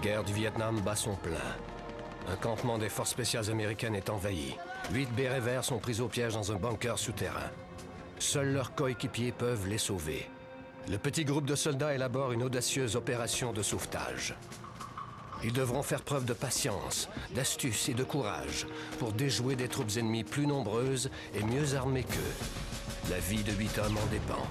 guerre du Vietnam bat son plein. Un campement des forces spéciales américaines est envahi. 8 bérets verts sont pris au piège dans un bunker souterrain. Seuls leurs coéquipiers peuvent les sauver. Le petit groupe de soldats élabore une audacieuse opération de sauvetage. Ils devront faire preuve de patience, d'astuce et de courage pour déjouer des troupes ennemies plus nombreuses et mieux armées qu'eux. La vie de 8 hommes en dépend.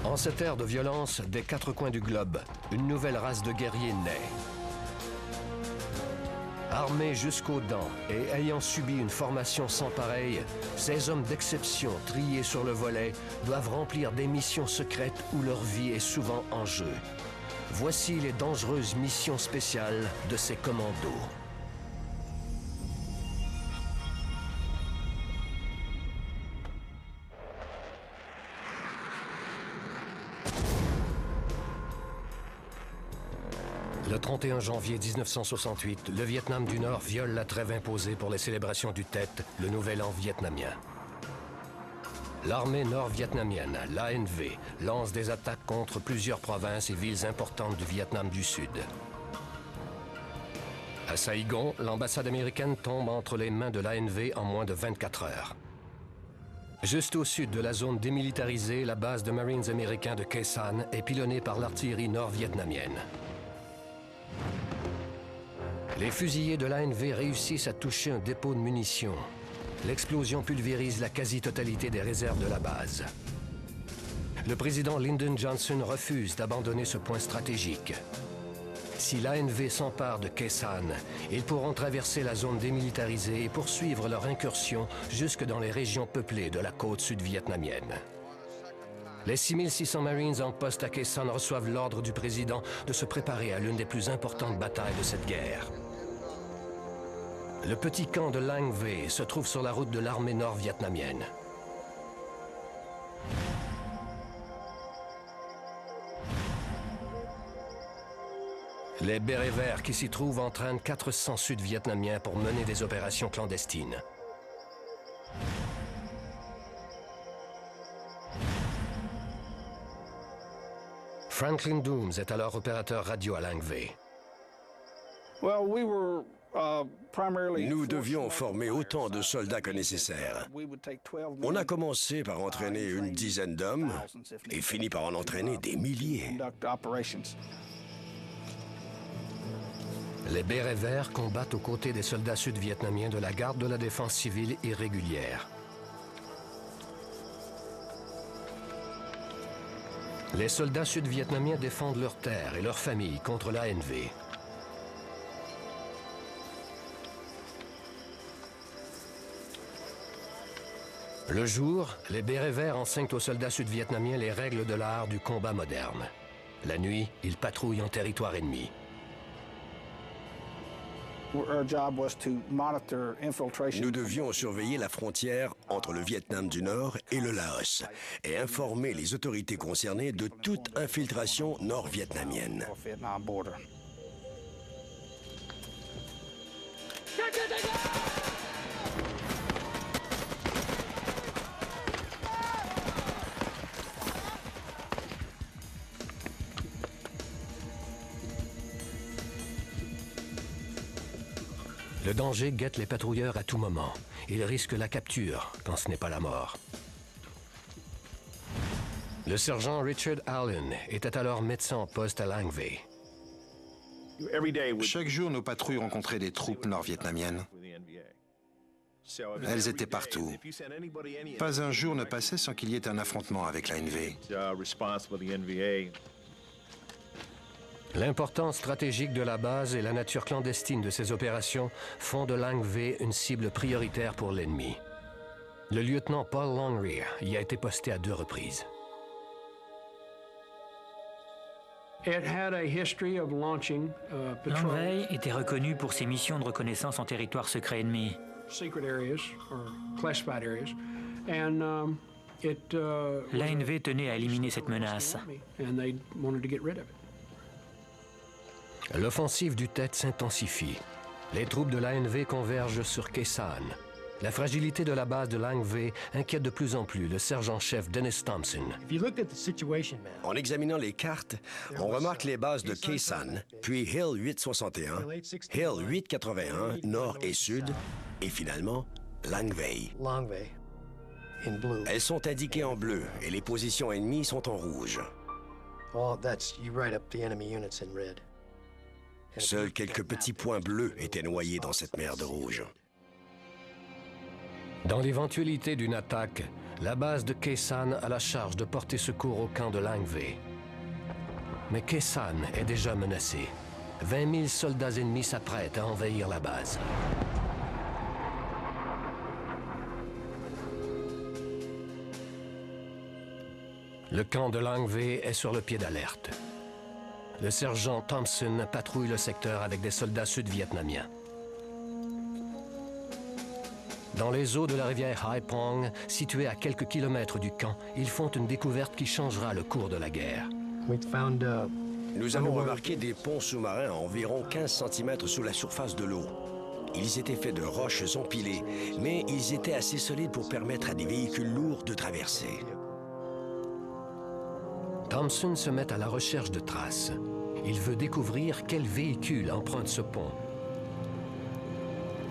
En cette ère de violence, des 4 coins du globe, une nouvelle race de guerriers naît. Armés jusqu'aux dents et ayant subi une formation sans pareille, ces hommes d'exception triés sur le volet doivent remplir des missions secrètes où leur vie est souvent en jeu. Voici les dangereuses missions spéciales de ces commandos. Le 31 janvier 1968, le Vietnam du Nord viole la trêve imposée pour les célébrations du Tet, le nouvel an vietnamien. L'armée nord-vietnamienne, l'ANV, lance des attaques contre plusieurs provinces et villes importantes du Vietnam du Sud. À Saigon, l'ambassade américaine tombe entre les mains de l'ANV en moins de 24 heures. Juste au sud de la zone démilitarisée, la base de Marines américains de Khe Sanh est pilonnée par l'artillerie nord-vietnamienne. Les fusiliers de l'ANV réussissent à toucher un dépôt de munitions. L'explosion pulvérise la quasi-totalité des réserves de la base. Le président Lyndon Johnson refuse d'abandonner ce point stratégique. Si l'ANV s'empare de Khe Sanh, ils pourront traverser la zone démilitarisée et poursuivre leur incursion jusque dans les régions peuplées de la côte sud-vietnamienne. Les 6600 Marines en poste à Khe Sanh reçoivent l'ordre du président de se préparer à l'une des plus importantes batailles de cette guerre. Le petit camp de Lang Ve se trouve sur la route de l'armée nord-vietnamienne. Les bérets verts qui s'y trouvent entraînent 400 Sud-Vietnamiens pour mener des opérations clandestines. Franklin Dooms est alors opérateur radio à Lang Ve. Nous devions former autant de soldats que nécessaire. On a commencé par entraîner une dizaine d'hommes et fini par en entraîner des milliers. Les bérets verts combattent aux côtés des soldats sud-vietnamiens de la garde de la défense civile irrégulière. Les soldats sud-vietnamiens défendent leurs terres et leurs familles contre l'ANV. Le jour, les bérets verts enseignent aux soldats sud-vietnamiens les règles de l'art du combat moderne. La nuit, ils patrouillent en territoire ennemi. Nous devions surveiller la frontière entre le Vietnam du Nord et le Laos et informer les autorités concernées de toute infiltration nord-vietnamienne. Le danger guette les patrouilleurs à tout moment. Ils risquent la capture quand ce n'est pas la mort. Le sergent Richard Allen était alors médecin en poste à Lang Ve. Chaque jour, nos patrouilles rencontraient des troupes nord-vietnamiennes. Elles étaient partout. Pas un jour ne passait sans qu'il y ait un affrontement avec l'ANV. L'importance stratégique de la base et la nature clandestine de ces opérations font de Lang Ve une cible prioritaire pour l'ennemi. Le lieutenant Paul Longrear y a été posté à 2 reprises. Lang Ve était reconnu pour ses missions de reconnaissance en territoire secret ennemi. L'ANV tenait à éliminer cette menace. L'offensive du Tet s'intensifie. Les troupes de l'ANV convergent sur Khe Sanh. La fragilité de la base de Langvey inquiète de plus en plus le sergent-chef Dennis Thompson. En examinant les cartes, on remarque les bases de Kaysan, puis Hill 861, Hill 881, nord et sud, et finalement Langvey. Elles sont indiquées en bleu et les positions ennemies sont en rouge. Seuls quelques petits points bleus étaient noyés dans cette mer de rouge. Dans l'éventualité d'une attaque, la base de Kaysan a la charge de porter secours au camp de Langvey. Mais Kaysan est déjà menacé. 20 000 soldats ennemis s'apprêtent à envahir la base. Le camp de Langvey est sur le pied d'alerte. Le sergent Thompson patrouille le secteur avec des soldats sud-vietnamiens. Dans les eaux de la rivière Haiphong, située à quelques kilomètres du camp, ils font une découverte qui changera le cours de la guerre. Nous avons remarqué des ponts sous-marins à environ 15 cm sous la surface de l'eau. Ils étaient faits de roches empilées, mais ils étaient assez solides pour permettre à des véhicules lourds de traverser. Thompson se met à la recherche de traces. Il veut découvrir quel véhicule emprunte ce pont.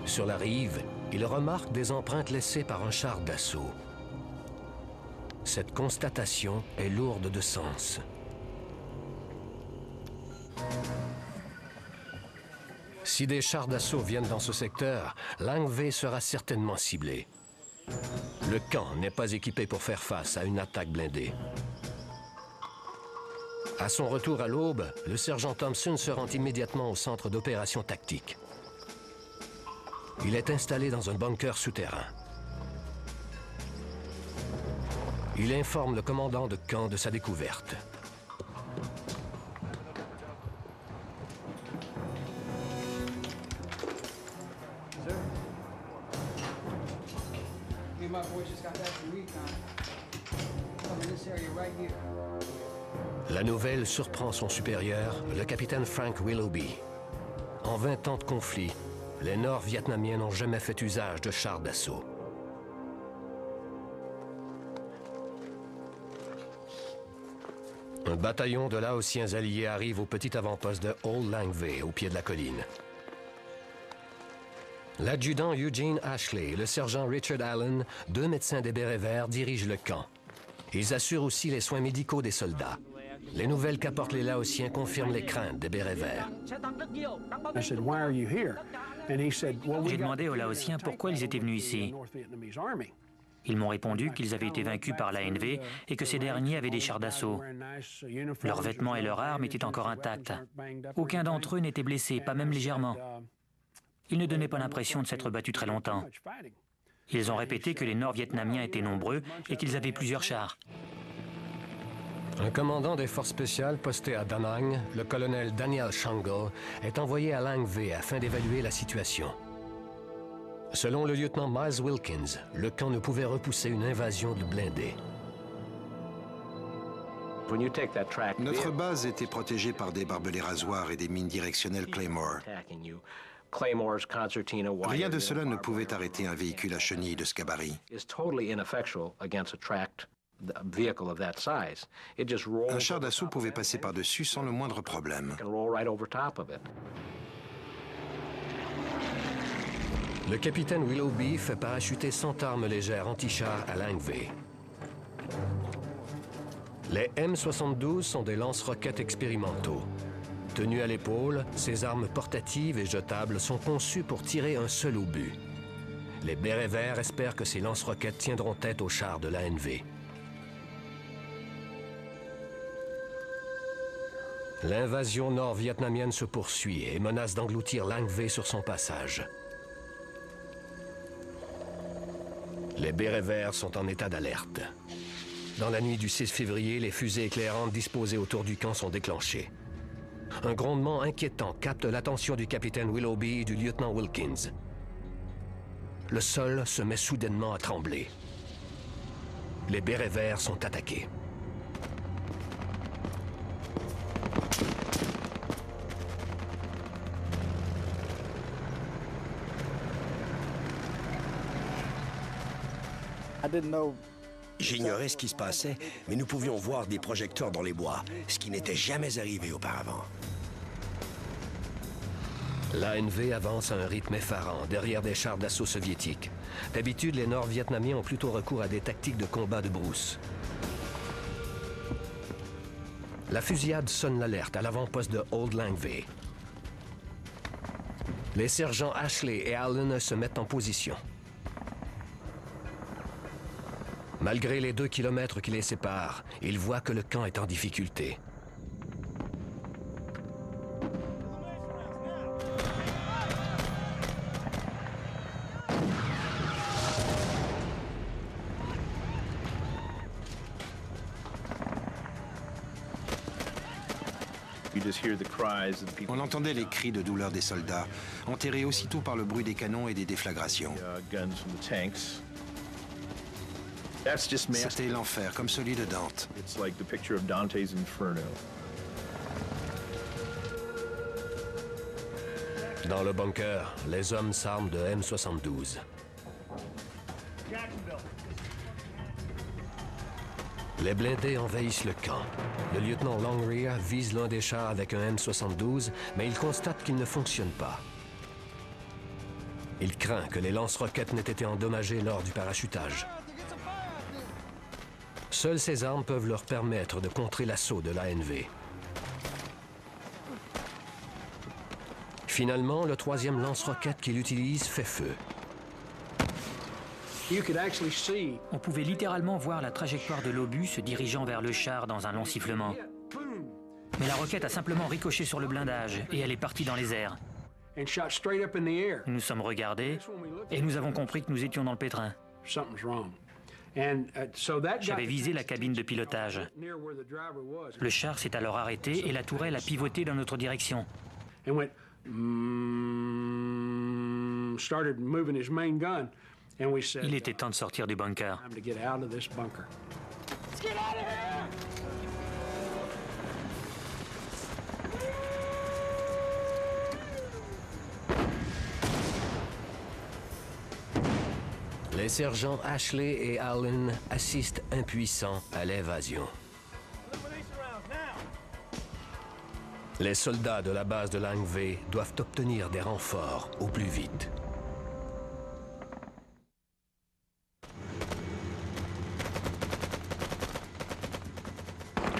Sur la rive, il remarque des empreintes laissées par un char d'assaut. Cette constatation est lourde de sens. Si des chars d'assaut viennent dans ce secteur, Langvey sera certainement ciblé. Le camp n'est pas équipé pour faire face à une attaque blindée. À son retour à l'aube, le sergent Thompson se rend immédiatement au centre d'opération tactique. Il est installé dans un bunker souterrain. Il informe le commandant de camp de sa découverte. La nouvelle surprend son supérieur, le capitaine Frank Willoughby. En 20 ans de conflit, les Nord-Vietnamiens n'ont jamais fait usage de chars d'assaut. Un bataillon de Laotiens alliés arrive au petit avant-poste de Old Langvey, au pied de la colline. L'adjudant Eugene Ashley et le sergent Richard Allen, deux médecins des Bérets Verts, dirigent le camp. Ils assurent aussi les soins médicaux des soldats. Les nouvelles qu'apportent les Laotiens confirment les craintes des Bérets Verts. J'ai demandé aux Laotiens pourquoi ils étaient venus ici. Ils m'ont répondu qu'ils avaient été vaincus par l'ANV et que ces derniers avaient des chars d'assaut. Leurs vêtements et leurs armes étaient encore intacts. Aucun d'entre eux n'était blessé, pas même légèrement. Ils ne donnaient pas l'impression de s'être battus très longtemps. Ils ont répété que les Nord-Vietnamiens étaient nombreux et qu'ils avaient plusieurs chars. Un commandant des forces spéciales posté à Da Nang, le colonel Daniel Shangle, est envoyé à Langvey afin d'évaluer la situation. Selon le lieutenant Miles Wilkins, le camp ne pouvait repousser une invasion de blindés. Notre base était protégée par des barbelés rasoirs et des mines directionnelles Claymore. Rien de cela ne pouvait arrêter un véhicule à chenilles de ce gabarit. Un char d'assaut pouvait passer par-dessus sans le moindre problème. Le capitaine Willoughby fait parachuter 100 armes légères anti-chars à Langvey. Les M72 sont des lance-roquettes expérimentaux. Tenues à l'épaule, ces armes portatives et jetables sont conçues pour tirer un seul obus. Les Bérets Verts espèrent que ces lance-roquettes tiendront tête aux chars de l'ANV. L'invasion nord-vietnamienne se poursuit et menace d'engloutir Langvey sur son passage. Les Bérets Verts sont en état d'alerte. Dans la nuit du 6 février, les fusées éclairantes disposées autour du camp sont déclenchées. Un grondement inquiétant capte l'attention du capitaine Willoughby et du lieutenant Wilkins. Le sol se met soudainement à trembler. Les Bérets Verts sont attaqués. J'ignorais ce qui se passait, mais nous pouvions voir des projecteurs dans les bois, ce qui n'était jamais arrivé auparavant. L'ANV avance à un rythme effarant derrière des chars d'assaut soviétiques. D'habitude, les Nord-Vietnamiens ont plutôt recours à des tactiques de combat de brousse. La fusillade sonne l'alerte à l'avant-poste de Old Lang Vey. Les sergents Ashley et Allen se mettent en position. Malgré les 2 kilomètres qui les séparent, ils voient que le camp est en difficulté. On entendait les cris de douleur des soldats, enterrés aussitôt par le bruit des canons et des déflagrations. C'était l'enfer, comme celui de Dante. Dans le bunker, les hommes s'arment de M72. Les blindés envahissent le camp. Le lieutenant Longrear vise l'un des chars avec un M72, mais il constate qu'il ne fonctionne pas. Il craint que les lance-roquettes n'aient été endommagées lors du parachutage. Seules ces armes peuvent leur permettre de contrer l'assaut de l'ANV. Finalement, le 3e lance-roquette qu'il utilise fait feu. On pouvait littéralement voir la trajectoire de l'obus se dirigeant vers le char dans un long sifflement. Mais la roquette a simplement ricoché sur le blindage et elle est partie dans les airs. Nous nous sommes regardés et nous avons compris que nous étions dans le pétrin. J'avais visé la cabine de pilotage. Le char s'est alors arrêté et la tourelle a pivoté dans notre direction. Il était temps de sortir du bunker. Les sergents Ashley et Allen assistent impuissants à l'évasion. Les soldats de la base de Lang Vey doivent obtenir des renforts au plus vite.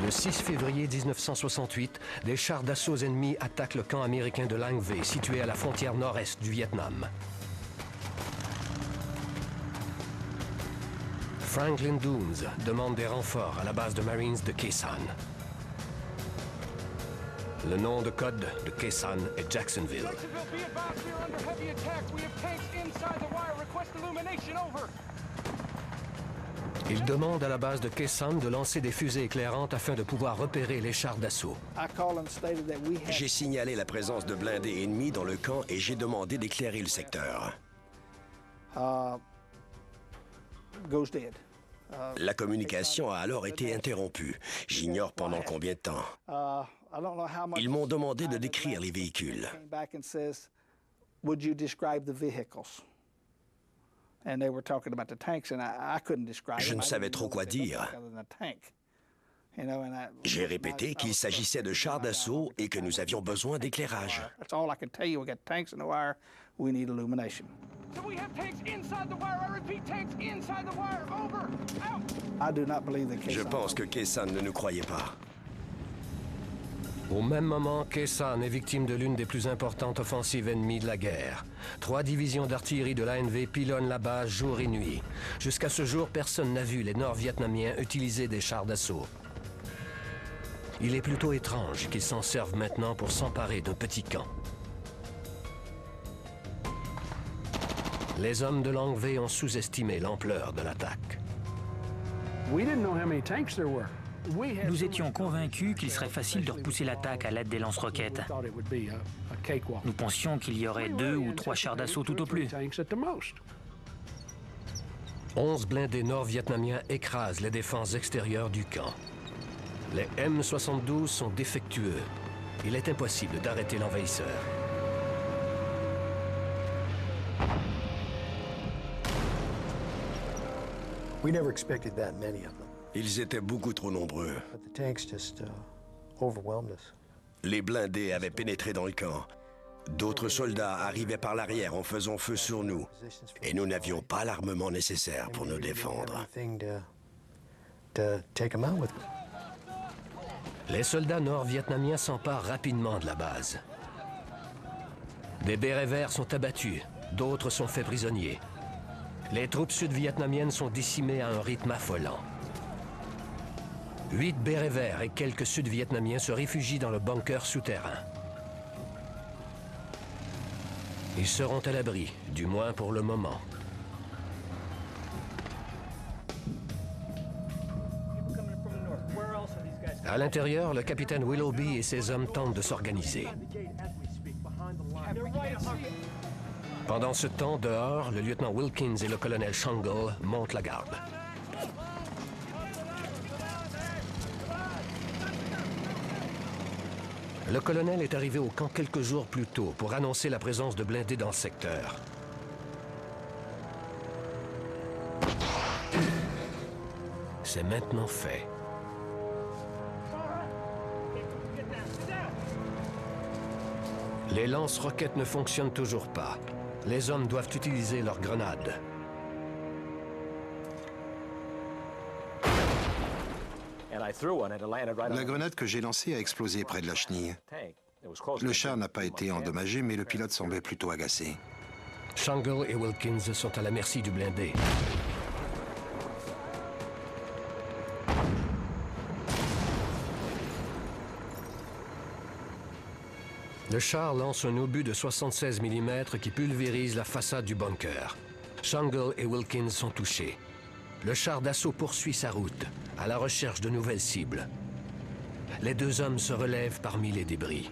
Le 6 février 1968, des chars d'assaut ennemis attaquent le camp américain de Lang Vey, situé à la frontière nord-est du Vietnam. Franklin Dooms demande des renforts à la base de Marines de Khe Sanh. Le nom de code de Khe Sanh est Jacksonville. Il demande à la base de Khe Sanh de lancer des fusées éclairantes afin de pouvoir repérer les chars d'assaut. J'ai signalé la présence de blindés ennemis dans le camp et j'ai demandé d'éclairer le secteur. La communication a alors été interrompue. J'ignore pendant combien de temps. Ils m'ont demandé de décrire les véhicules. Je ne savais trop quoi dire. J'ai répété qu'il s'agissait de chars d'assaut et que nous avions besoin d'éclairage. Je pense que Khe Sanh ne nous croyait pas. Au même moment, Khe Sanh est victime de l'une des plus importantes offensives ennemies de la guerre. 3 divisions d'artillerie de l'ANV pilonnent la base jour et nuit. Jusqu'à ce jour, personne n'a vu les Nord-Vietnamiens utiliser des chars d'assaut. Il est plutôt étrange qu'ils s'en servent maintenant pour s'emparer d'un petit camp. Les hommes de Lang Vey ont sous-estimé l'ampleur de l'attaque. Nous étions convaincus qu'il serait facile de repousser l'attaque à l'aide des lance-roquettes. Nous pensions qu'il y aurait 2 ou 3 chars d'assaut tout au plus. 11 blindés nord-vietnamiens écrasent les défenses extérieures du camp. Les M72 sont défectueux. Il est impossible d'arrêter l'envahisseur. We never expected that many of them. Ils étaient beaucoup trop nombreux. But the tanks just overwhelmed us. Les blindés avaient pénétré dans le camp. D'autres soldats arrivaient par l'arrière en faisant feu sur nous. Et nous n'avions pas l'armement nécessaire pour nous défendre. Les soldats nord-vietnamiens s'emparent rapidement de la base. Des bérets verts sont abattus, d'autres sont faits prisonniers. Les troupes sud-vietnamiennes sont décimées à un rythme affolant. 8 bérets verts et quelques sud-vietnamiens se réfugient dans le bunker souterrain. Ils seront à l'abri, du moins pour le moment. À l'intérieur, le capitaine Willoughby et ses hommes tentent de s'organiser. Pendant ce temps, dehors, le lieutenant Wilkins et le colonel Shangle montent la garde. Le colonel est arrivé au camp quelques jours plus tôt pour annoncer la présence de blindés dans le secteur. C'est maintenant fait. Les lance-roquettes ne fonctionnent toujours pas. Les hommes doivent utiliser leurs grenades. La grenade que j'ai lancée a explosé près de la chenille. Le char n'a pas été endommagé, mais le pilote semblait plutôt agacé. Shangle et Wilkins sont à la merci du blindé. Le char lance un obus de 76 mm qui pulvérise la façade du bunker. Shangle et Wilkins sont touchés. Le char d'assaut poursuit sa route, à la recherche de nouvelles cibles. Les deux hommes se relèvent parmi les débris.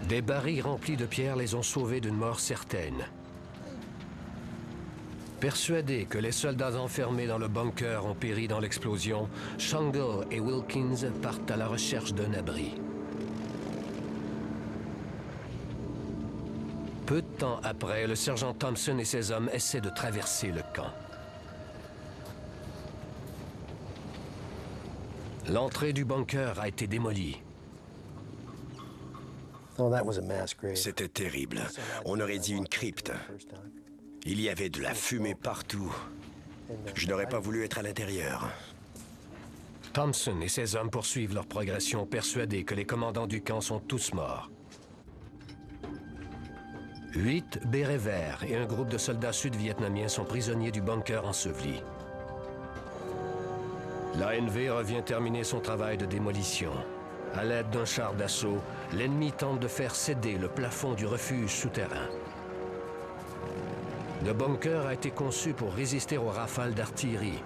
Des barils remplis de pierres les ont sauvés d'une mort certaine. Persuadés que les soldats enfermés dans le bunker ont péri dans l'explosion, Shangle et Wilkins partent à la recherche d'un abri. Peu de temps après, le sergent Thompson et ses hommes essaient de traverser le camp. L'entrée du bunker a été démolie. C'était terrible. On aurait dit une crypte. Il y avait de la fumée partout. Je n'aurais pas voulu être à l'intérieur. Thompson et ses hommes poursuivent leur progression, persuadés que les commandants du camp sont tous morts. 8 bérets verts et un groupe de soldats sud-vietnamiens sont prisonniers du bunker enseveli. L'ANV revient terminer son travail de démolition. À l'aide d'un char d'assaut, l'ennemi tente de faire céder le plafond du refuge souterrain. Le bunker a été conçu pour résister aux rafales d'artillerie,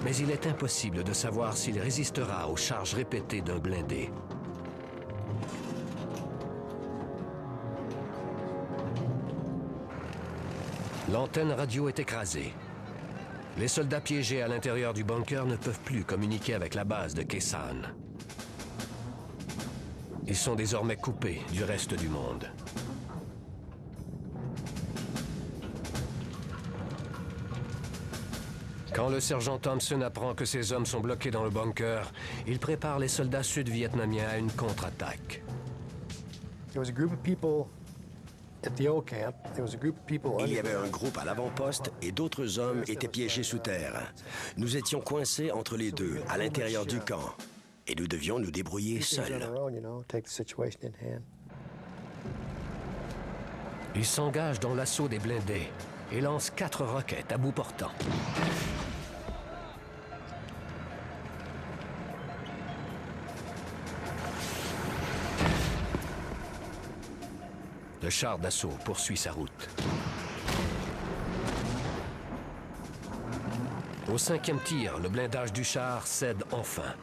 mais il est impossible de savoir s'il résistera aux charges répétées d'un blindé. L'antenne radio est écrasée. Les soldats piégés à l'intérieur du bunker ne peuvent plus communiquer avec la base de Khe Sanh. Ils sont désormais coupés du reste du monde. Quand le sergent Thompson apprend que ses hommes sont bloqués dans le bunker, il prépare les soldats sud-vietnamiens à une contre-attaque. Il y avait un groupe à l'avant-poste et d'autres hommes étaient piégés sous terre. Nous étions coincés entre les deux, à l'intérieur du camp. Et nous devions nous débrouiller seuls. Ils s'engagent dans l'assaut des blindés et lancent 4 roquettes à bout portant. Le char d'assaut poursuit sa route. Au 5e tir, le blindage du char cède enfin.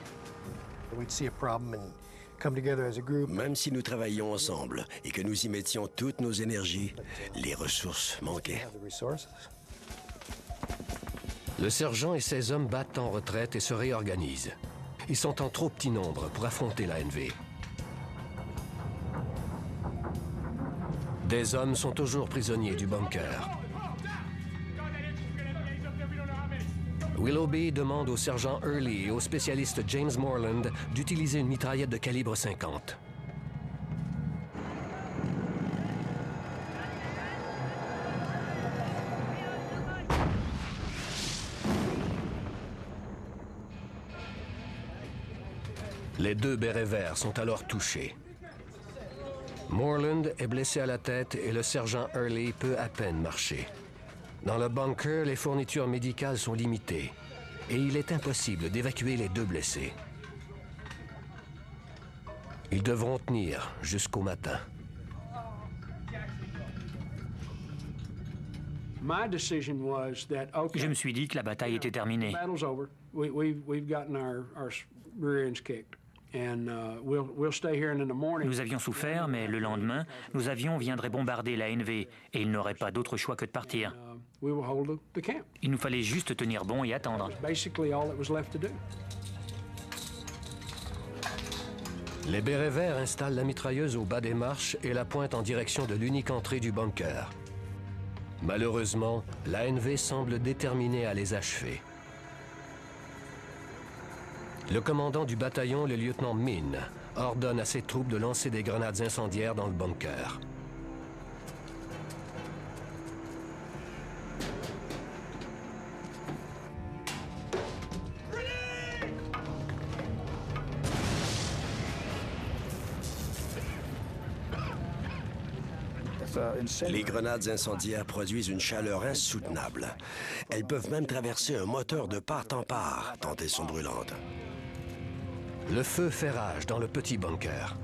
Même si nous travaillions ensemble et que nous y mettions toutes nos énergies, les ressources manquaient. Le sergent et ses hommes battent en retraite et se réorganisent. Ils sont en trop petit nombre pour affronter l'ANV. Des hommes sont toujours prisonniers du bunker. Willoughby demande au sergent Early et au spécialiste James Morland d'utiliser une mitraillette de calibre 50. Les deux bérets verts sont alors touchés. Morland est blessé à la tête et le sergent Early peut à peine marcher. Dans le bunker, les fournitures médicales sont limitées et il est impossible d'évacuer les deux blessés. Ils devront tenir jusqu'au matin. Je me suis dit que la bataille était terminée. Nous avions souffert, mais le lendemain, nos avions viendraient bombarder l'ANV et ils n'auraient pas d'autre choix que de partir. Il nous fallait juste tenir bon et attendre. Les bérets verts installent la mitrailleuse au bas des marches et la pointent en direction de l'unique entrée du bunker. Malheureusement, l'ANV semble déterminée à les achever. Le commandant du bataillon, le lieutenant Min, ordonne à ses troupes de lancer des grenades incendiaires dans le bunker. Les grenades incendiaires produisent une chaleur insoutenable. Elles peuvent même traverser un moteur de part en part, tant elles sont brûlantes. Le feu fait rage dans le petit bunker.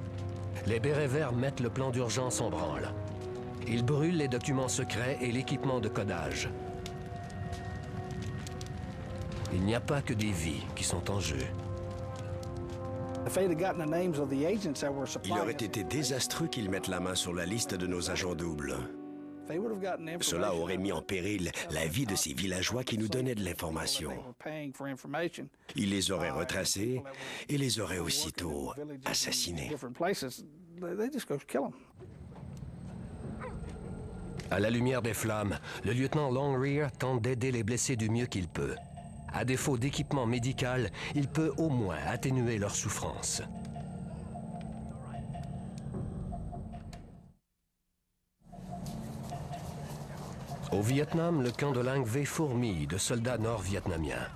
Les bérets verts mettent le plan d'urgence en branle. Ils brûlent les documents secrets et l'équipement de codage. Il n'y a pas que des vies qui sont en jeu. Il aurait été désastreux qu'ils mettent la main sur la liste de nos agents doubles. Cela aurait mis en péril la vie de ces villageois qui nous donnaient de l'information. Ils les auraient retracés et les auraient aussitôt assassinés. À la lumière des flammes, le lieutenant Longrear tente d'aider les blessés du mieux qu'il peut. À défaut d'équipement médical, il peut au moins atténuer leur souffrance. Au Vietnam, le camp de Lang V fourmille de soldats nord-vietnamiens.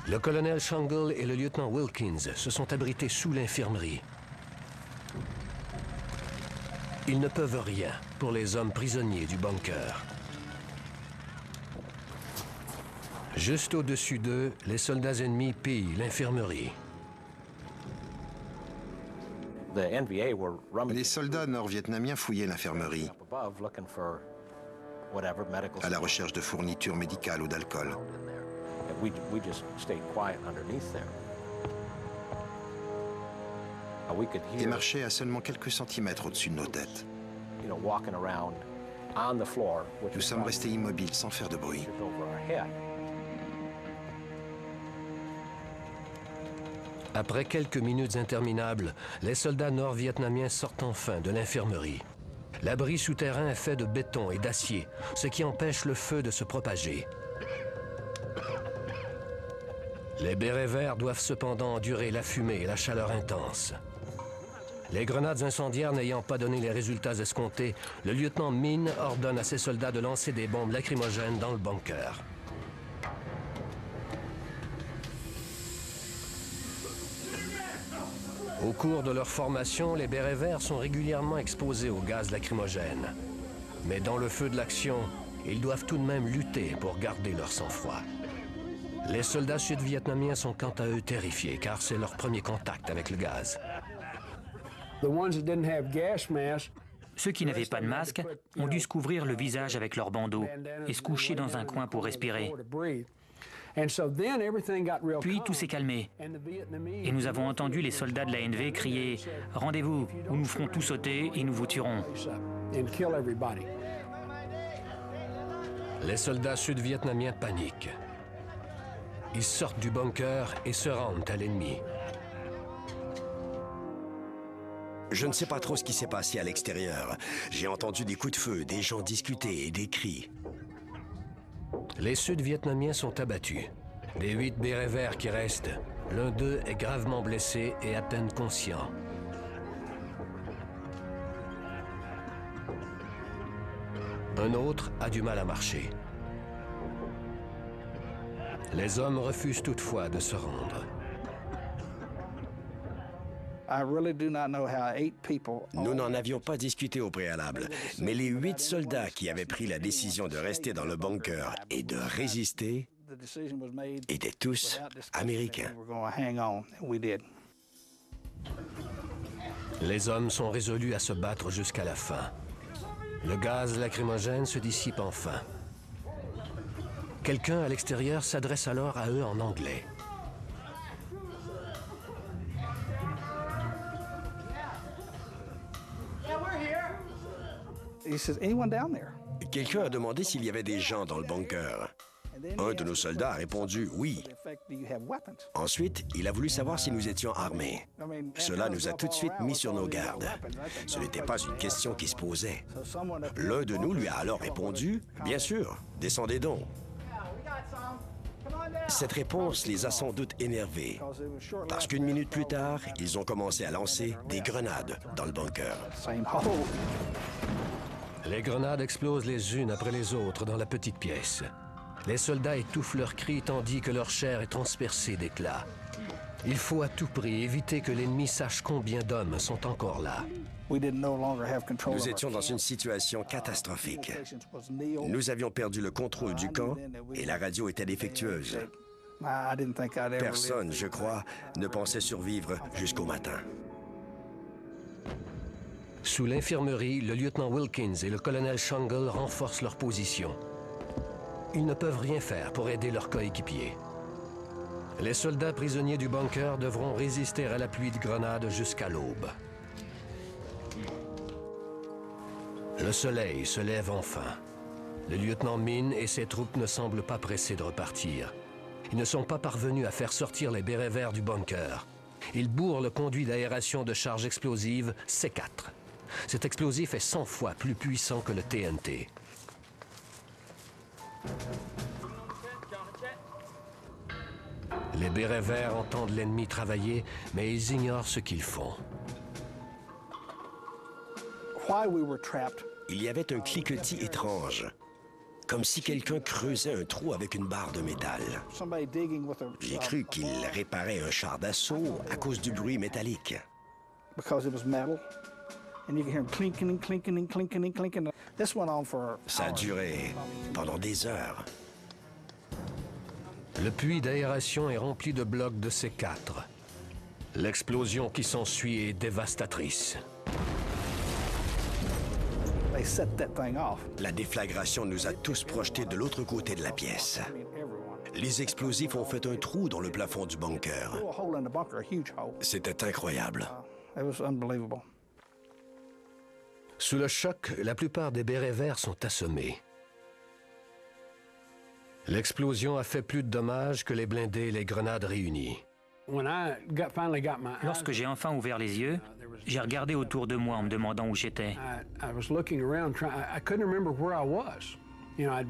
Le colonel Shangle et le lieutenant Wilkins se sont abrités sous l'infirmerie. Ils ne peuvent rien pour les hommes prisonniers du bunker. Juste au-dessus d'eux, les soldats ennemis pillent l'infirmerie. Les soldats nord-vietnamiens fouillaient l'infirmerie à la recherche de fournitures médicales ou d'alcool. Et marchaient à seulement quelques centimètres au-dessus de nos têtes. Nous sommes restés immobiles sans faire de bruit. Après quelques minutes interminables, les soldats nord-vietnamiens sortent enfin de l'infirmerie. L'abri souterrain est fait de béton et d'acier, ce qui empêche le feu de se propager. Les bérets verts doivent cependant endurer la fumée et la chaleur intense. Les grenades incendiaires n'ayant pas donné les résultats escomptés, le lieutenant Min ordonne à ses soldats de lancer des bombes lacrymogènes dans le bunker. Au cours de leur formation, les bérets verts sont régulièrement exposés au gaz lacrymogène. Mais dans le feu de l'action, ils doivent tout de même lutter pour garder leur sang-froid. Les soldats sud-vietnamiens sont quant à eux terrifiés, car c'est leur premier contact avec le gaz. Ceux qui n'avaient pas de masque ont dû se couvrir le visage avec leur bandeau et se coucher dans un coin pour respirer. Puis tout s'est calmé et nous avons entendu les soldats de l'ANV crier « Rendez-vous, ou nous ferons tout sauter et nous vous tuerons ». Les soldats sud-vietnamiens paniquent. Ils sortent du bunker et se rendent à l'ennemi. Je ne sais pas trop ce qui s'est passé à l'extérieur. J'ai entendu des coups de feu, des gens discuter et des cris. Les Sud-Vietnamiens sont abattus. Des 8 bérets verts qui restent, l'un d'eux est gravement blessé et à peine conscient. Un autre a du mal à marcher. Les hommes refusent toutefois de se rendre. Nous n'en avions pas discuté au préalable, mais les 8 soldats qui avaient pris la décision de rester dans le bunker et de résister étaient tous américains. Les hommes sont résolus à se battre jusqu'à la fin. Le gaz lacrymogène se dissipe enfin. Quelqu'un à l'extérieur s'adresse alors à eux en anglais. Quelqu'un a demandé s'il y avait des gens dans le bunker. Un de nos soldats a répondu oui. Ensuite, il a voulu savoir si nous étions armés. Cela nous a tout de suite mis sur nos gardes. Ce n'était pas une question qui se posait. L'un de nous lui a alors répondu « Bien sûr, descendez donc ». Cette réponse les a sans doute énervés, parce qu'une minute plus tard, ils ont commencé à lancer des grenades dans le bunker. Les grenades explosent les unes après les autres dans la petite pièce. Les soldats étouffent leurs cris tandis que leur chair est transpercée d'éclats. Il faut à tout prix éviter que l'ennemi sache combien d'hommes sont encore là. Nous étions dans une situation catastrophique. Nous avions perdu le contrôle du camp et la radio était défectueuse. Personne, je crois, ne pensait survivre jusqu'au matin. Sous l'infirmerie, le lieutenant Wilkins et le colonel Shangle renforcent leur position. Ils ne peuvent rien faire pour aider leurs coéquipiers. Les soldats prisonniers du bunker devront résister à la pluie de grenades jusqu'à l'aube. Le soleil se lève enfin. Le lieutenant Min et ses troupes ne semblent pas pressés de repartir. Ils ne sont pas parvenus à faire sortir les bérets verts du bunker. Ils bourrent le conduit d'aération de charge explosive C4. Cet explosif est 100 fois plus puissant que le TNT. Les bérets verts entendent l'ennemi travailler, mais ils ignorent ce qu'ils font. Il y avait un cliquetis étrange, comme si quelqu'un creusait un trou avec une barre de métal. J'ai cru qu'il réparait un char d'assaut à cause du bruit métallique. Ça a duré pendant des heures. Le puits d'aération est rempli de blocs de C4. L'explosion qui s'ensuit est dévastatrice. La déflagration nous a tous projetés de l'autre côté de la pièce. Les explosifs ont fait un trou dans le plafond du bunker. C'était incroyable. Sous le choc, la plupart des bérets verts sont assommés. L'explosion a fait plus de dommages que les blindés et les grenades réunies. Lorsque j'ai enfin ouvert les yeux, j'ai regardé autour de moi en me demandant où j'étais.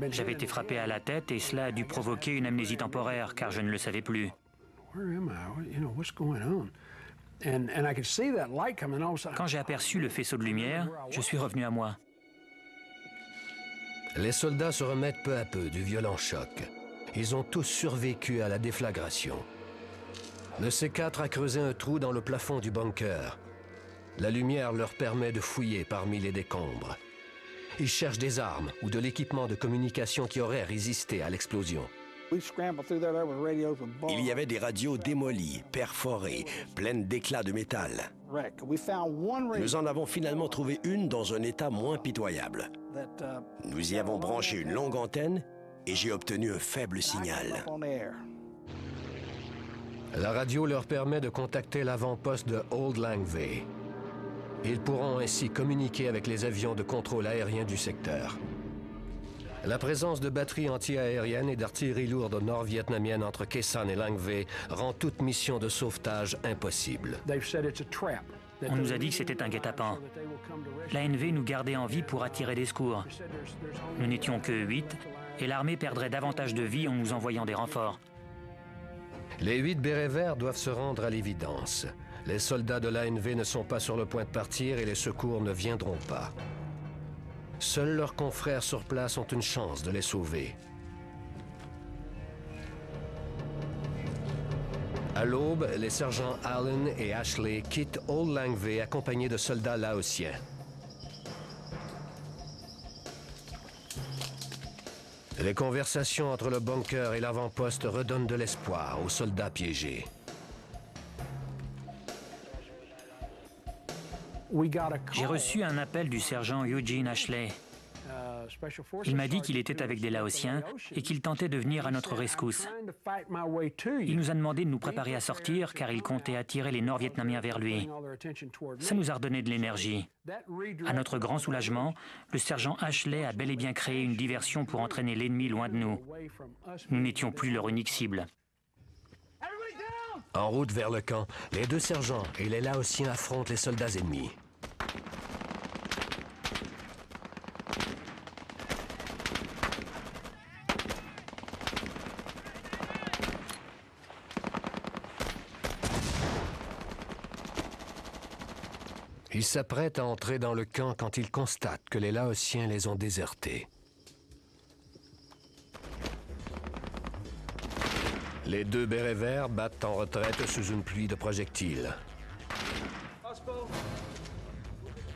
J'avais été frappé à la tête et cela a dû provoquer une amnésie temporaire car je ne le savais plus. Quand j'ai aperçu le faisceau de lumière, je suis revenu à moi. Les soldats se remettent peu à peu du violent choc. Ils ont tous survécu à la déflagration. Le C4 a creusé un trou dans le plafond du bunker. La lumière leur permet de fouiller parmi les décombres. Ils cherchent des armes ou de l'équipement de communication qui aurait résisté à l'explosion. Il y avait des radios démolies, perforées, pleines d'éclats de métal. Nous en avons finalement trouvé une dans un état moins pitoyable. Nous y avons branché une longue antenne et j'ai obtenu un faible signal. La radio leur permet de contacter l'avant-poste de Old Langvey. Ils pourront ainsi communiquer avec les avions de contrôle aérien du secteur. La présence de batteries anti-aériennes et d'artillerie lourde nord-vietnamienne entre Khe Sanh et Langvey rend toute mission de sauvetage impossible. On nous a dit que c'était un guet-apens. L'ANV nous gardait en vie pour attirer des secours. Nous n'étions que 8 et l'armée perdrait davantage de vie en nous envoyant des renforts. Les 8 bérets verts doivent se rendre à l'évidence. Les soldats de l'ANV ne sont pas sur le point de partir et les secours ne viendront pas. Seuls leurs confrères sur place ont une chance de les sauver. À l'aube, les sergents Allen et Ashley quittent Old Langvey accompagnés de soldats laotiens. Les conversations entre le bunker et l'avant-poste redonnent de l'espoir aux soldats piégés. J'ai reçu un appel du sergent Eugene Ashley. Il m'a dit qu'il était avec des Laotiens et qu'il tentait de venir à notre rescousse. Il nous a demandé de nous préparer à sortir car il comptait attirer les Nord-Vietnamiens vers lui. Ça nous a redonné de l'énergie. À notre grand soulagement, le sergent Ashley a bel et bien créé une diversion pour entraîner l'ennemi loin de nous. Nous n'étions plus leur unique cible. En route vers le camp, les 2 sergents et les Laotiens affrontent les soldats ennemis. Ils s'apprêtent à entrer dans le camp quand ils constatent que les Laotiens les ont désertés. Les 2 bérets verts battent en retraite sous une pluie de projectiles.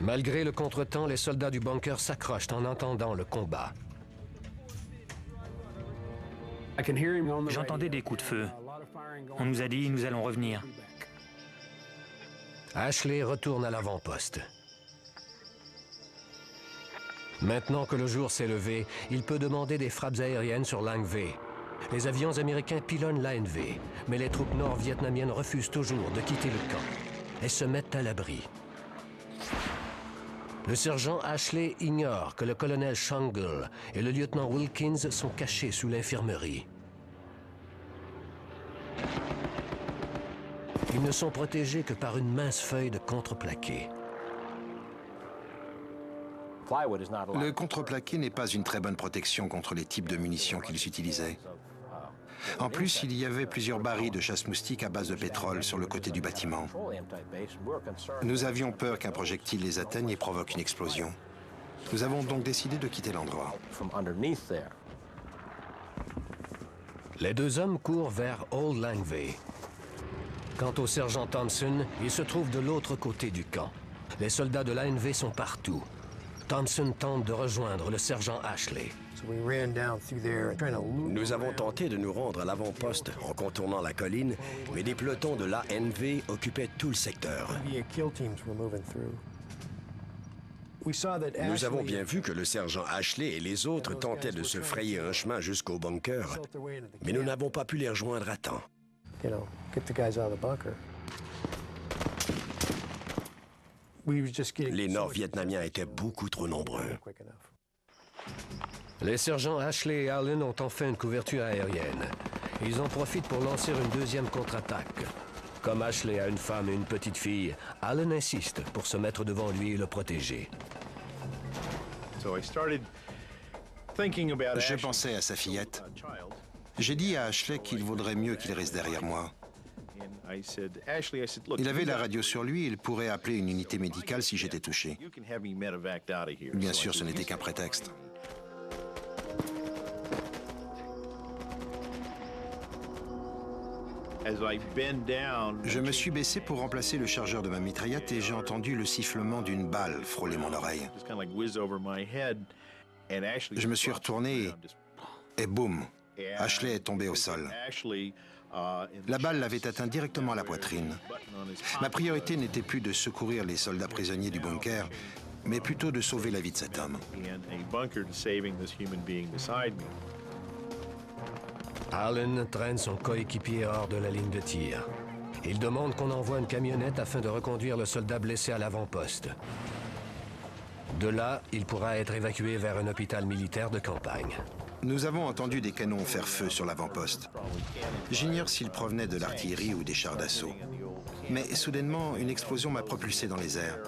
Malgré le contretemps, les soldats du bunker s'accrochent en entendant le combat. J'entendais des coups de feu. On nous a dit « nous allons revenir ». Ashley retourne à l'avant-poste. Maintenant que le jour s'est levé, il peut demander des frappes aériennes sur Langvey. Les avions américains pilonnent l'ANV, mais les troupes nord-vietnamiennes refusent toujours de quitter le camp. Elles se mettent à l'abri. Le sergent Ashley ignore que le colonel Shangle et le lieutenant Wilkins sont cachés sous l'infirmerie. Ils ne sont protégés que par une mince feuille de contreplaqué. Le contreplaqué n'est pas une très bonne protection contre les types de munitions qu'ils utilisaient. En plus, il y avait plusieurs barils de chasse-moustiques à base de pétrole sur le côté du bâtiment. Nous avions peur qu'un projectile les atteigne et provoque une explosion. Nous avons donc décidé de quitter l'endroit. Les 2 hommes courent vers Old Langvey. Quant au sergent Thompson, il se trouve de l'autre côté du camp. Les soldats de l'ANV sont partout. Thompson tente de rejoindre le sergent Ashley. Nous avons tenté de nous rendre à l'avant-poste en contournant la colline, mais des pelotons de l'ANV occupaient tout le secteur. Nous avons bien vu que le sergent Ashley et les autres tentaient de se frayer un chemin jusqu'au bunker, mais nous n'avons pas pu les rejoindre à temps. Les Nord-Vietnamiens étaient beaucoup trop nombreux. Les sergents Ashley et Allen ont enfin une couverture aérienne. Ils en profitent pour lancer une deuxième contre-attaque. Comme Ashley a une femme et une petite fille, Allen insiste pour se mettre devant lui et le protéger. Je pensais à sa fillette. J'ai dit à Ashley qu'il vaudrait mieux qu'il reste derrière moi. Il avait la radio sur lui et il pourrait appeler une unité médicale si j'étais touché. Bien sûr, ce n'était qu'un prétexte. Je me suis baissé pour remplacer le chargeur de ma mitraillette et j'ai entendu le sifflement d'une balle frôler mon oreille. Je me suis retourné et boum, Ashley est tombé au sol. La balle l'avait atteint directement à la poitrine. Ma priorité n'était plus de secourir les soldats prisonniers du bunker, mais plutôt de sauver la vie de cet homme. Allen traîne son coéquipier hors de la ligne de tir. Il demande qu'on envoie une camionnette afin de reconduire le soldat blessé à l'avant-poste. De là, il pourra être évacué vers un hôpital militaire de campagne. Nous avons entendu des canons faire feu sur l'avant-poste. J'ignore s'ils provenaient de l'artillerie ou des chars d'assaut. Mais soudainement, une explosion m'a propulsé dans les airs.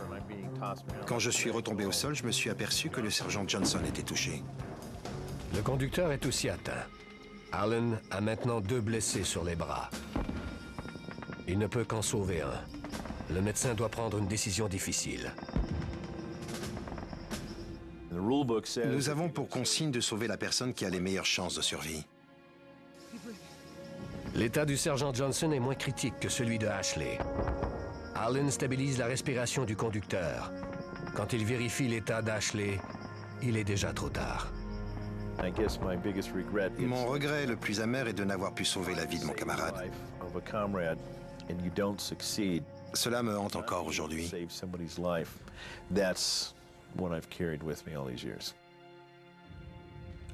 Quand je suis retombé au sol, je me suis aperçu que le sergent Johnson était touché. Le conducteur est aussi atteint. Allen a maintenant 2 blessés sur les bras. Il ne peut qu'en sauver un. Le médecin doit prendre une décision difficile. Nous avons pour consigne de sauver la personne qui a les meilleures chances de survie. L'état du sergent Johnson est moins critique que celui de Ashley. Allen stabilise la respiration du conducteur. Quand il vérifie l'état d'Ashley, il est déjà trop tard. Mon regret le plus amer est de n'avoir pu sauver la vie de mon camarade. Cela me hante encore aujourd'hui.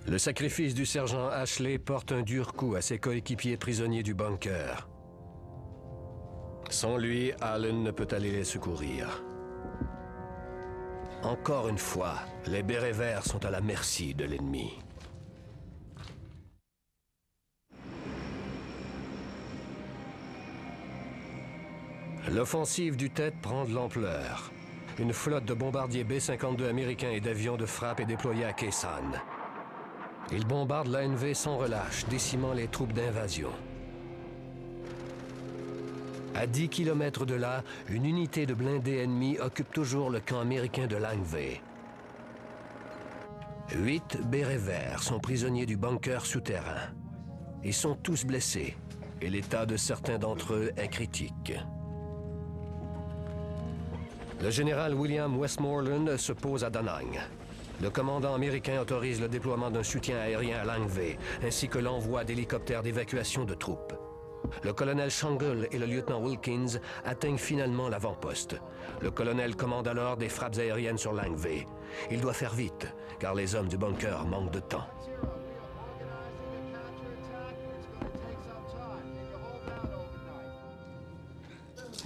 Le sacrifice du sergent Ashley porte un dur coup à ses coéquipiers prisonniers du bunker. Sans lui, Allen ne peut aller les secourir. Encore une fois, les bérets verts sont à la merci de l'ennemi. L'offensive du Tet prend de l'ampleur. Une flotte de bombardiers B-52 américains et d'avions de frappe est déployée à Khe Sanh. Ils bombardent l'ANV sans relâche, décimant les troupes d'invasion. À 10 km de là, une unité de blindés ennemis occupe toujours le camp américain de Lang Vei. 8 bérets verts sont prisonniers du bunker souterrain. Ils sont tous blessés, et l'état de certains d'entre eux est critique. Le général William Westmoreland se pose à Da Nang. Le commandant américain autorise le déploiement d'un soutien aérien à Lang Vei, ainsi que l'envoi d'hélicoptères d'évacuation de troupes. Le colonel Shangle et le lieutenant Wilkins atteignent finalement l'avant-poste. Le colonel commande alors des frappes aériennes sur Lang Vei. Il doit faire vite, car les hommes du bunker manquent de temps.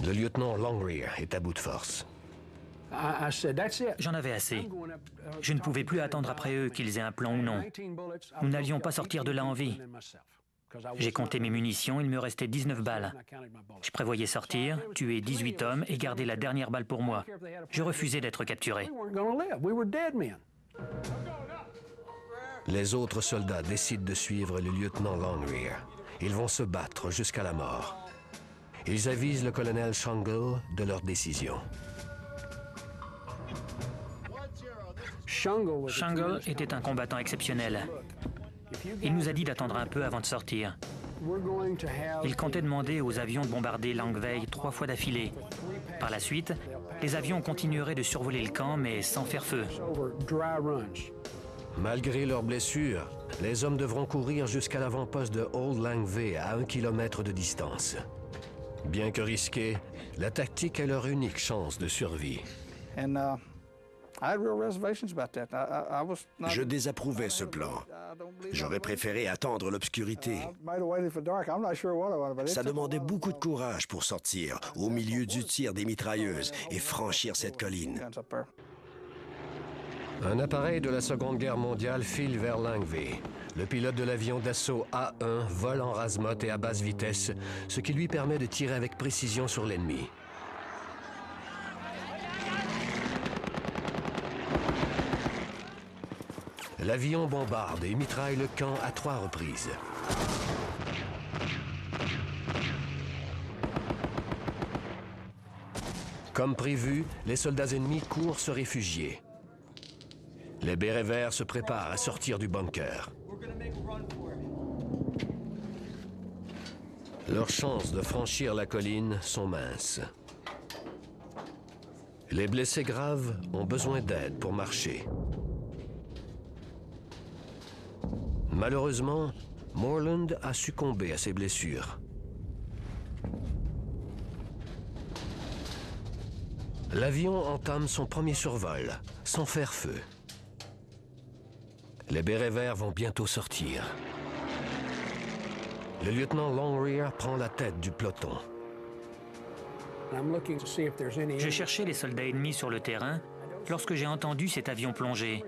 Le lieutenant Longrear est à bout de force. J'en avais assez. Je ne pouvais plus attendre après eux, qu'ils aient un plan ou non. Nous n'allions pas sortir de là en vie. J'ai compté mes munitions, il me restait 19 balles. Je prévoyais sortir, tuer 18 hommes et garder la dernière balle pour moi. Je refusais d'être capturé. Les autres soldats décident de suivre le lieutenant Longrear. Ils vont se battre jusqu'à la mort. Ils avisent le colonel Shangle de leur décision. Shangle était un combattant exceptionnel. Il nous a dit d'attendre un peu avant de sortir. Il comptait demander aux avions de bombarder Lang Vei 3 fois d'affilée. Par la suite, les avions continueraient de survoler le camp, mais sans faire feu. Malgré leurs blessures, les hommes devront courir jusqu'à l'avant-poste de Old Lang Vei à 1 kilomètre de distance. Bien que risquée, la tactique est leur unique chance de survie. Je désapprouvais ce plan. J'aurais préféré attendre l'obscurité. Ça demandait beaucoup de courage pour sortir au milieu du tir des mitrailleuses et franchir cette colline. Un appareil de la Seconde Guerre mondiale file vers Lang Vei. Le pilote de l'avion d'assaut A-1 vole en rase-motte et à basse vitesse, ce qui lui permet de tirer avec précision sur l'ennemi. L'avion bombarde et mitraille le camp à 3 reprises. Comme prévu, les soldats ennemis courent se réfugier. Les bérets verts se préparent à sortir du bunker. Leurs chances de franchir la colline sont minces. Les blessés graves ont besoin d'aide pour marcher. Malheureusement, Moreland a succombé à ses blessures. L'avion entame son premier survol, sans faire feu. Les bérets verts vont bientôt sortir. Le lieutenant Longrear prend la tête du peloton. Je cherchais les soldats ennemis sur le terrain, lorsque j'ai entendu cet avion plonger.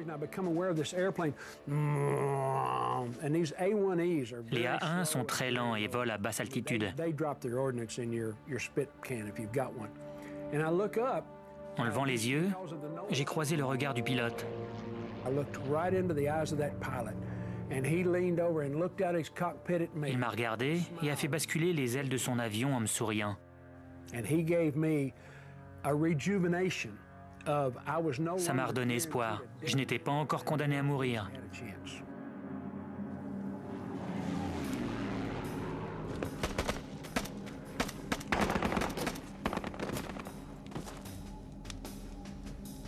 Les A1 sont très lents et volent à basse altitude. En levant les yeux, j'ai croisé le regard du pilote. Il m'a regardé et a fait basculer les ailes de son avion en me souriant. Ça m'a redonné espoir. Je n'étais pas encore condamné à mourir.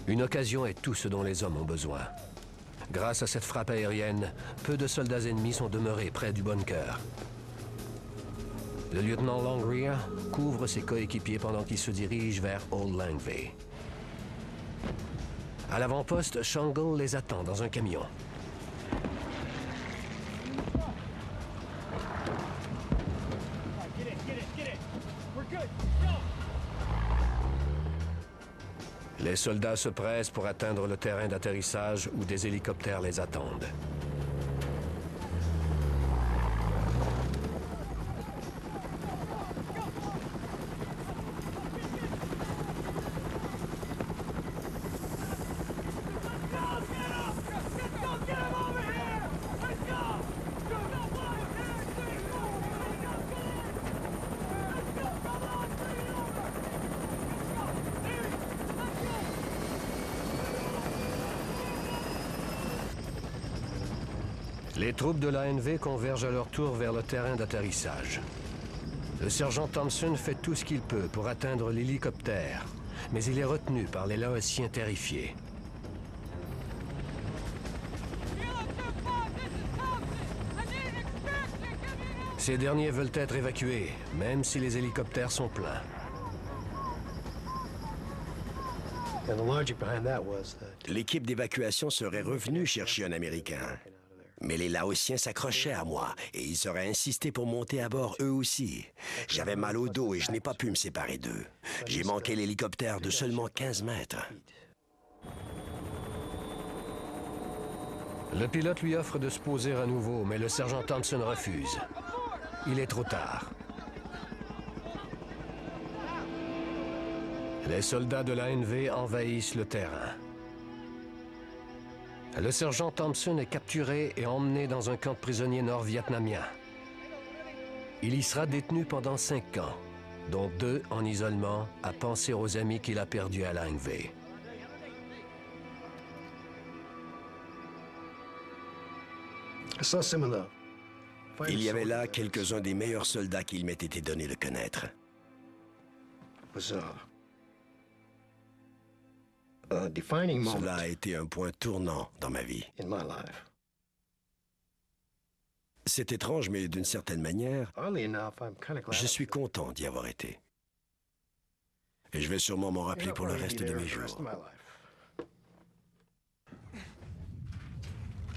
Une occasion est tout ce dont les hommes ont besoin. Grâce à cette frappe aérienne, peu de soldats ennemis sont demeurés près du bunker. Le lieutenant Longrear couvre ses coéquipiers pendant qu'il se dirige vers Old Langvey. À l'avant-poste, Shangle les attend dans un camion. Les soldats se pressent pour atteindre le terrain d'atterrissage où des hélicoptères les attendent. Les troupes de l'ANV convergent à leur tour vers le terrain d'atterrissage. Le sergent Thompson fait tout ce qu'il peut pour atteindre l'hélicoptère, mais il est retenu par les Laotiens terrifiés. Ces derniers veulent être évacués, même si les hélicoptères sont pleins. L'équipe d'évacuation serait revenue chercher un Américain. Mais les Laotiens s'accrochaient à moi et ils auraient insisté pour monter à bord eux aussi. J'avais mal au dos et je n'ai pas pu me séparer d'eux. J'ai manqué l'hélicoptère de seulement 15 mètres. Le pilote lui offre de se poser à nouveau, mais le sergent Thompson refuse. Il est trop tard. Les soldats de l'ANV envahissent le terrain. Le sergent Thompson est capturé et emmené dans un camp de prisonniers nord-vietnamiens. Il y sera détenu pendant 5 ans, dont 2 en isolement, à penser aux amis qu'il a perdus à l'ANV. Il y avait là quelques-uns des meilleurs soldats qu'il m'ait été donné de connaître. Cela a été un point tournant dans ma vie. C'est étrange, mais d'une certaine manière, je suis content d'y avoir été. Et je vais sûrement m'en rappeler pour le reste de mes jours.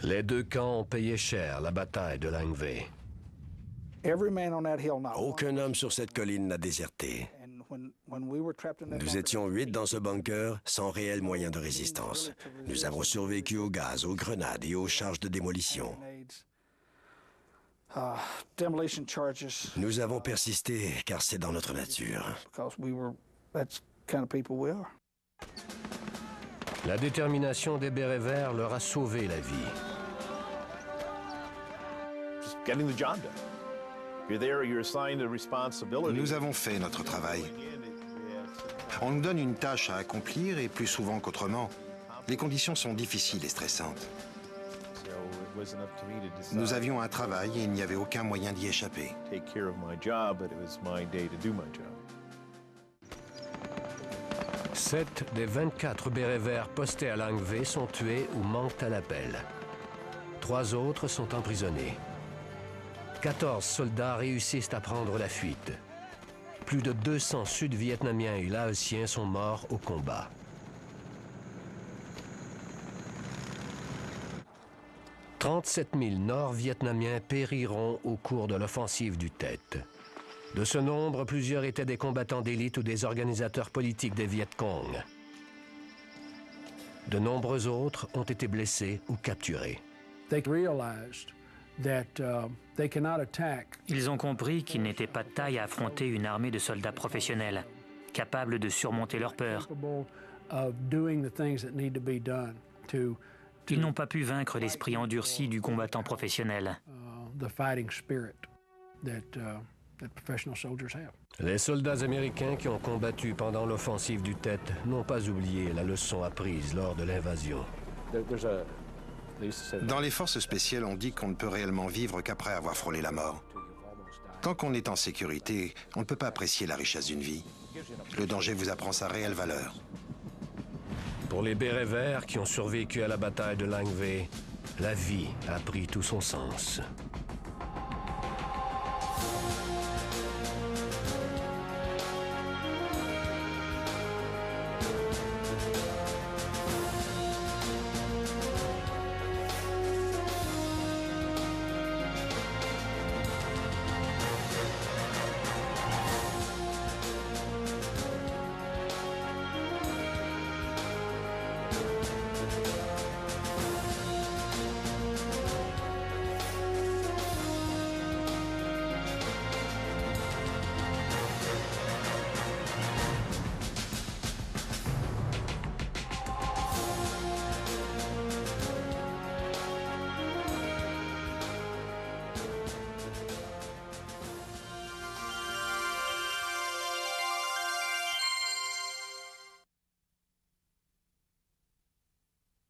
Les 2 camps ont payé cher la bataille de Langvey. Aucun homme sur cette colline n'a déserté. Nous étions 8 dans ce bunker, sans réel moyen de résistance. Nous avons survécu au gaz, aux grenades et aux charges de démolition. Nous avons persisté, car c'est dans notre nature. La détermination des bérets verts leur a sauvé la vie. Nous avons fait notre travail. On nous donne une tâche à accomplir et plus souvent qu'autrement, les conditions sont difficiles et stressantes. Nous avions un travail et il n'y avait aucun moyen d'y échapper. 7 des 24 bérets verts postés à Langvey sont tués ou manquent à l'appel. 3 autres sont emprisonnés. 14 soldats réussissent à prendre la fuite. Plus de 200 Sud-Vietnamiens et Laotiens sont morts au combat. « 37 000 Nord-Vietnamiens périront au cours de l'offensive du Tet. De ce nombre, plusieurs étaient des combattants d'élite ou des organisateurs politiques des Viet Cong. De nombreux autres ont été blessés ou capturés. Ils ont compris qu'ils n'étaient pas de taille à affronter une armée de soldats professionnels, capables de surmonter leur peur. Ils n'ont pas pu vaincre l'esprit endurci du combattant professionnel. Les soldats américains qui ont combattu pendant l'offensive du Tet n'ont pas oublié la leçon apprise lors de l'invasion. Dans les forces spéciales, on dit qu'on ne peut réellement vivre qu'après avoir frôlé la mort. Tant qu'on est en sécurité, on ne peut pas apprécier la richesse d'une vie. Le danger vous apprend sa réelle valeur. Pour les bérets verts qui ont survécu à la bataille de Langve, la vie a pris tout son sens.